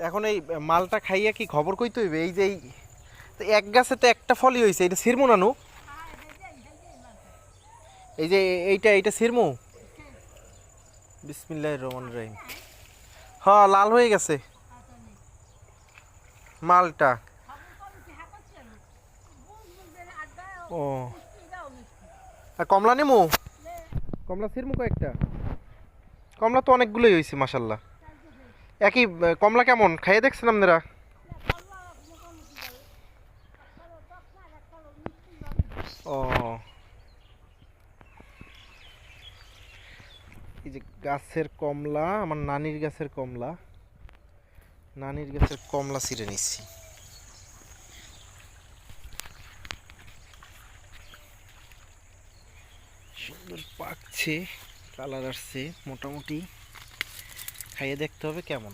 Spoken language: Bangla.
এখন এই মালটা খাইয়া কি খবর কইতে হইবে? এই যে তো এক গাছে তো একটা ফলই হয়েছে, এটা ছিড়মু নানু? এই যে এইটা এইটা ছিড়মু? বিসমিল্লাহির রহমানির রহিম। হ্যাঁ, লাল হয়ে গেছে মালটা। ও, আর কমলা নেমু? কমলা ছিড়মু কয়েকটা? কমলা তো অনেকগুলোই হয়েছে মাসাল্লাহ। একই কমলা কেমন খাইয়ে দেখছেন আপনারা? ও, এই যে গাছের কমলা, আমার নানির গাছের কমলা, নানির গাছের কমলা ছিঁড়ে নিচ্ছি। সুন্দর পাকছে, কালার আসছে মোটামুটি, খাইয়ে দেখতে হবে কেমন।